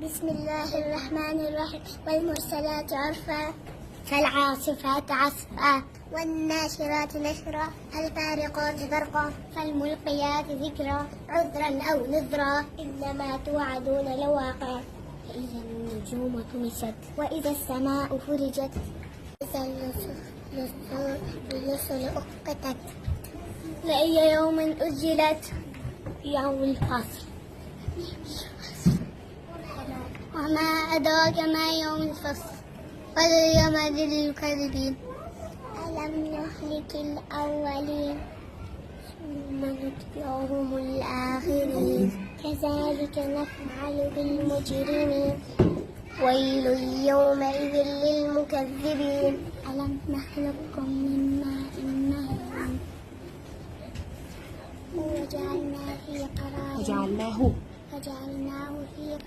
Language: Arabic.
بسم الله الرحمن الرحيم. والمرسلات عرفا فالعاصفات عصفا والناشرات نشرا فالفارقات فرقا فالملقيات ذكرا عذرا أو نذرا إنما توعدون لواقع إذا النجوم طمست وإذا السماء فرجت إذا الرسل أقتت لأي يوم أجلت يوم الفصل وما أدراك ما يوم الفصل واليوم للمكذبين ألم نهلك الأولين ثم نتبعهم الآخرين كذلك نفعل بالمجرمين ويل يومئذ للمكذبين ألم نخلقكم من ماء مهين وجعلناه في